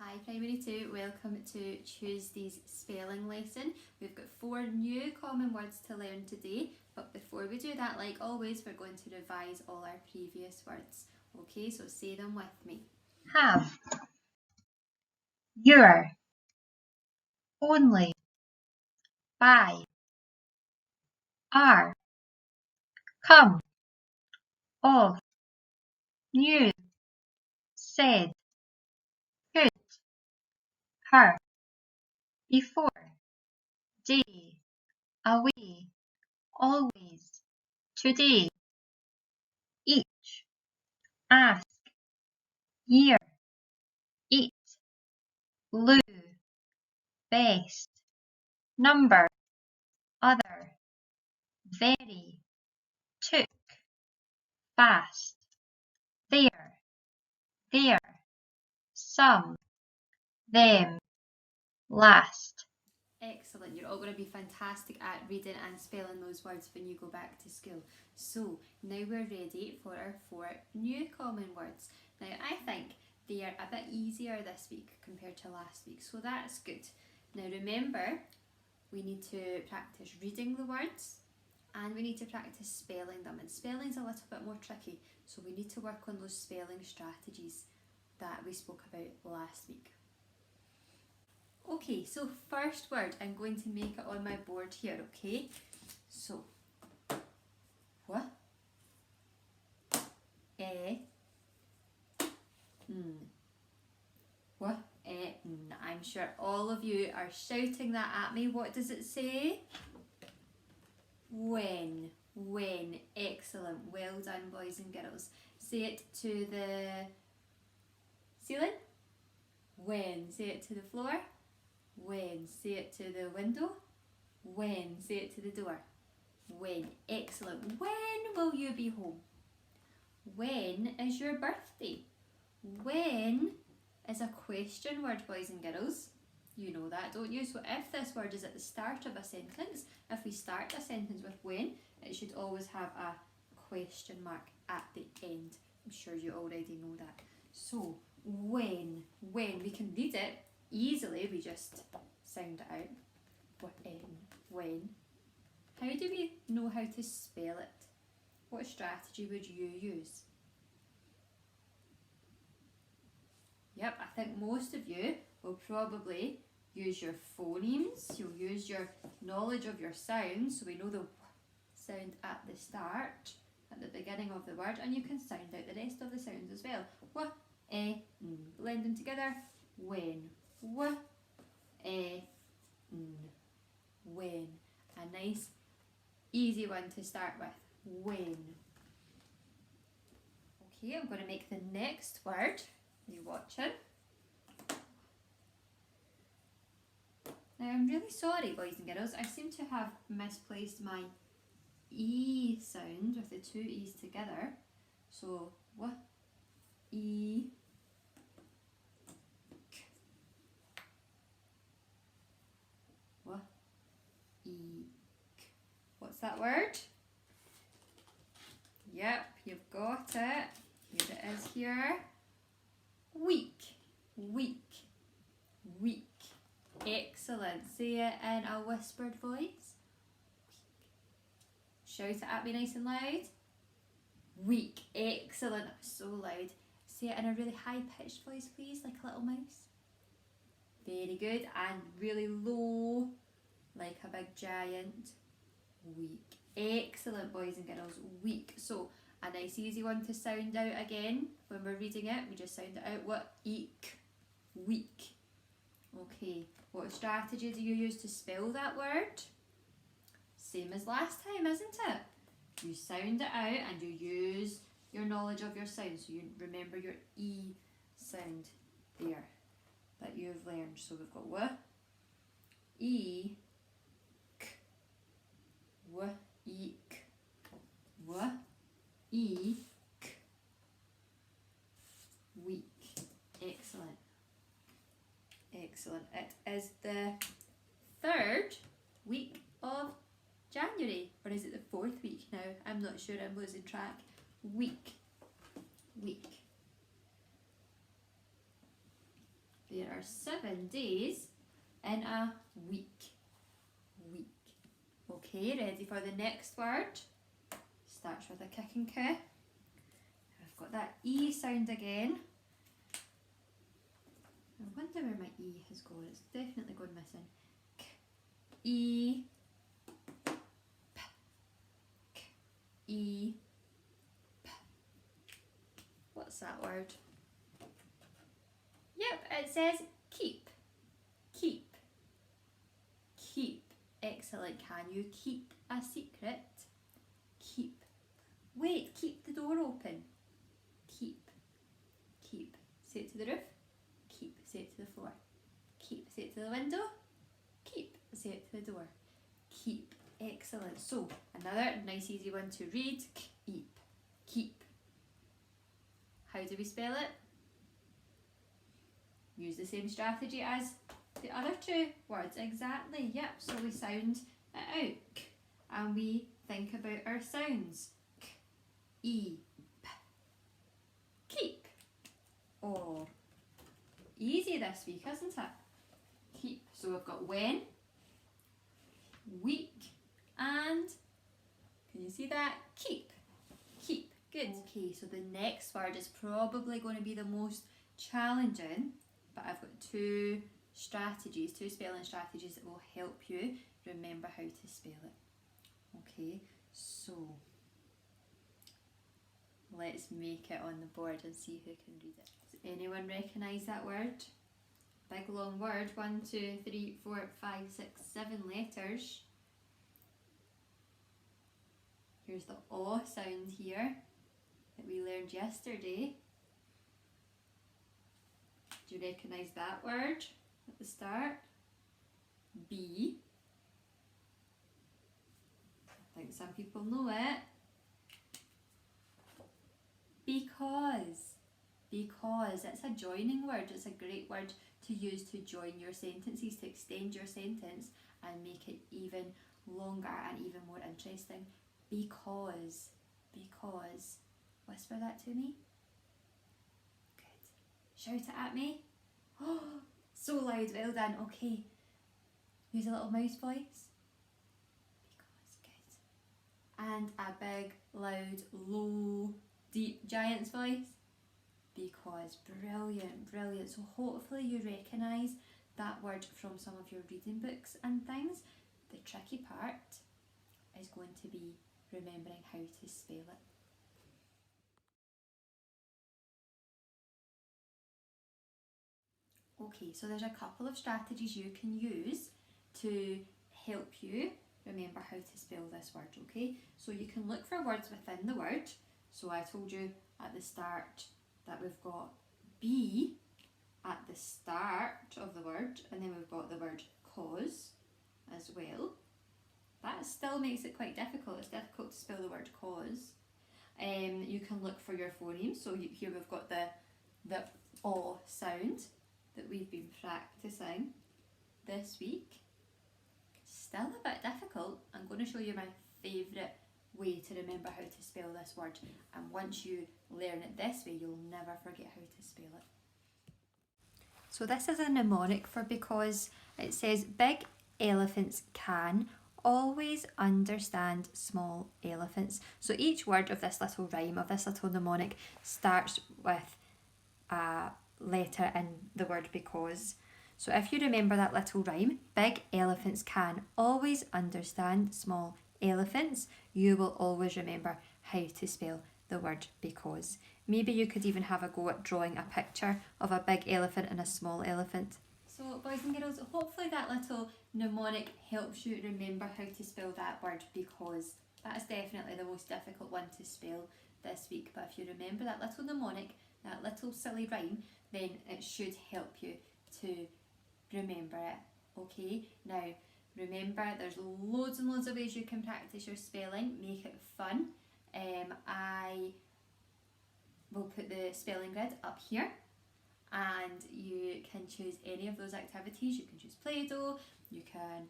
Hi Primary 2, welcome to Tuesday's spelling lesson. We've got 4 new common words to learn today, but before we do that, like always, we're going to revise all our previous words. Okay, so say them with me. Have, your, only, by, are, come, of, new, said, could, her, before, day, away, always, today, each, ask, year, eat, loo, best, number, other, very, took, fast, there, some, them, last. Excellent, you're all going to be fantastic at reading and spelling those words when you go back to school. So now we're ready for our 4 new common words. Now I think they are a bit easier this week compared to last week, so that's good. Now remember, we need to practice reading the words and we need to practice spelling them, and spelling's a little bit more tricky, so we need to work on those spelling strategies that we spoke about last week. Okay, so first word, I'm going to make it on my board here, okay? So, what? What? I'm sure all of you are shouting that at me. What does it say? When. Excellent. Well done, boys and girls. Say it to the ceiling. When. Say it to the floor. When. Say it to the window. When. Say it to the door. When. Excellent. When will you be home? When is your birthday? When is a question word, boys and girls. You know that, don't you? So if this word is at the start of a sentence, if we start a sentence with when, it should always have a question mark at the end. I'm sure you already know that. So when we can read it easily, we just sound it out. When. How do we know how to spell it? What strategy would you use? Yep, I think most of you will probably use your phonemes. You'll use your knowledge of your sounds, so we know the sound at the start, at the beginning of the word, and you can sound out the rest of the sounds as well. Blend them together. When. When. A nice, easy one to start with. When. Okay, I'm going to make the next word. Are you watching? Now I'm really sorry, boys and girls, I seem to have misplaced my E sound with the 2 E's together. So, E, K. E, K. What's that word? Yep, you've got it. Here it is here. Week. Excellent. Say it in a whispered voice. Shout it at me nice and loud. Week. Excellent. So loud. Say it in a really high pitched voice, please, like a little mouse. Very good. And really low, like a big giant. Week. Excellent, boys and girls. Week. So a nice easy one to sound out again. When we're reading it, we just sound it out. Eek. Week. Okay, what strategy do you use to spell that word? Same as last time, isn't it? You sound it out and you use your knowledge of your sound. So you remember your E sound there that you've learned. So we've got E, K, eek, eek, week. Excellent. Excellent. It is the 3rd week of January, or is it the 4th week now? I'm not sure, I'm losing track. Week. There are are 7 days in a week. Week. Okay, ready for the next word? Starts with a kick and coo. I've got that E sound again. I wonder where my E has gone. It's definitely gone missing. K, E, P, K, E, P. What's that word? Yep, it says keep. Keep. Keep. Excellent. Can you keep a secret? Keep. Wait, keep the door open. Keep. Keep. Say it to the roof. Keep. Say it to the floor. Keep. Say it to the window. Keep. Say it to the door. Keep. Excellent. So, another nice easy one to read. Keep. Keep. How do we spell it? Use the same strategy as the other two words. Exactly. Yep. So we sound it out. K, and we think about our sounds. K, E, P. Keep. Oh, easy this week, isn't it? Keep. So we've got when, week, and can you see that? Keep. Keep. Good. Okay, so the next word is probably going to be the most challenging, but I've got two spelling strategies that will help you remember how to spell it. Okay, so let's make it on the board and see who can read it. Does anyone recognise that word? Big long word, 1, 2, 3, 4, 5, 6, 7 letters. Here's the O sound here that we learned yesterday. Do you recognise that word at the start? B. I think some people know it. Because. Because. It's a joining word. It's a great word to use to join your sentences, to extend your sentence and make it even longer and even more interesting. Because. Because. Whisper that to me. Good. Shout it at me. Oh, so loud. Well done. Okay. Use a little mouse voice. Because. Good. And a big, loud, low, deep giant's voice. Because. Brilliant. Brilliant. So hopefully you recognise that word from some of your reading books and things. The tricky part is going to be remembering how to spell it. Okay, so there's a couple of strategies you can use to help you remember how to spell this word, okay? So you can look for words within the word. So I told you at the start that we've got be at the start of the word, and then we've got the word cause as well. That still makes it quite difficult. It's difficult to spell the word cause. You can look for your phonemes. So here we've got the O sound that we've been practicing this week. Still a bit difficult. I'm going to show you my favourite way to remember how to spell this word, and once you learn it this way you'll never forget how to spell it. So this is a mnemonic for because. It says big elephants can always understand small elephants. So each word of this little rhyme, of this little mnemonic, starts with a letter in the word because. So if you remember that little rhyme, big elephants can always understand small elephants, you will always remember how to spell the word because. Maybe you could even have a go at drawing a picture of a big elephant and a small elephant. So boys and girls, hopefully that little mnemonic helps you remember how to spell that word because. That's definitely the most difficult one to spell this week, but if you remember that little mnemonic, that little silly rhyme, then it should help you to remember it. Okay, now remember there's loads and loads of ways you can practice your spelling, make it fun. I will put the spelling grid up here and you can choose any of those activities. You can choose Play-Doh, you can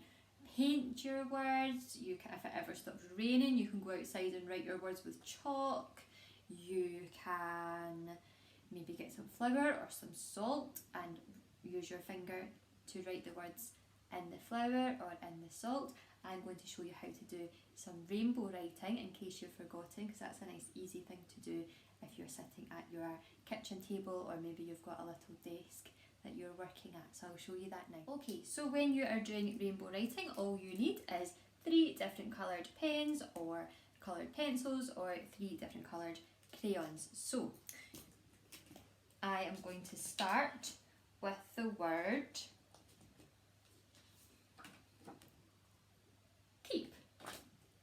paint your words, you can, if it ever stops raining, you can go outside and write your words with chalk, you can maybe get some flour or some salt and use your finger to write the words in the flour or in the salt. I'm going to show you how to do some rainbow writing in case you've forgotten, because that's a nice easy thing to do if you're sitting at your kitchen table, or maybe you've got a little desk that you're working at. So I'll show you that now. Okay, so when you are doing rainbow writing, all you need is 3 different coloured pens or coloured pencils or 3 different coloured crayons. So I am going to start with the word keep.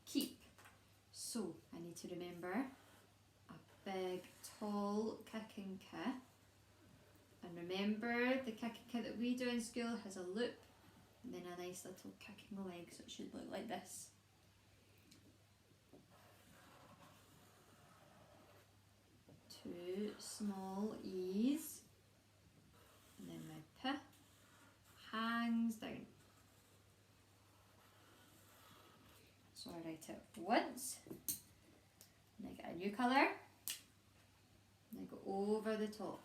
Keep. So I need to remember a big, tall kicking kit. And remember, the kicking kit that we do in school has a loop and then a nice little kicking leg, so it should look like this. 2 small E's, and then my P hangs down. So I write it once, and I get a new colour, and I go over the top.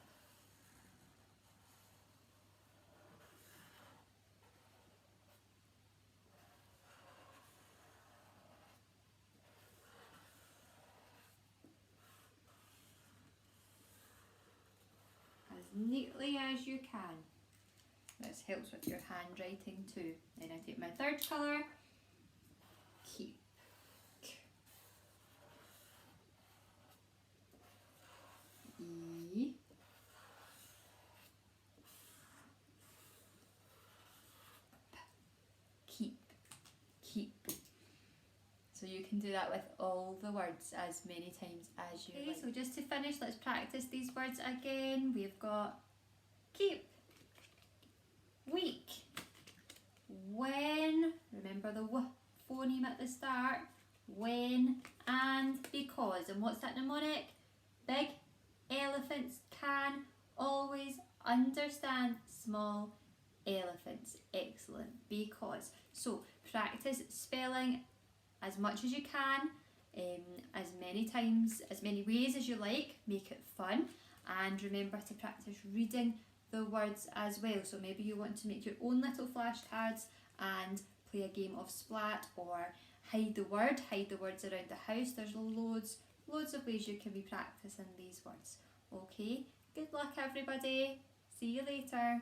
As neatly as you can. This helps with your handwriting too. Then I take my third colour, keep. E. Keep. Keep. So you can do that with all the words as many times as you like. So just to finish, let's practice these words again. We've got keep, week, when, remember the w phoneme at the start, when, and because. And what's that mnemonic? Big elephants can always understand small elephants. Excellent. Because. So practice spelling as much as you can, as many times, as many ways as you like. Make it fun, and remember to practice reading the words as well. So maybe you want to make your own little flashcards and play a game of Splat or hide the words around the house. There's loads of ways you can be practicing these words. Okay, good luck everybody. See you later.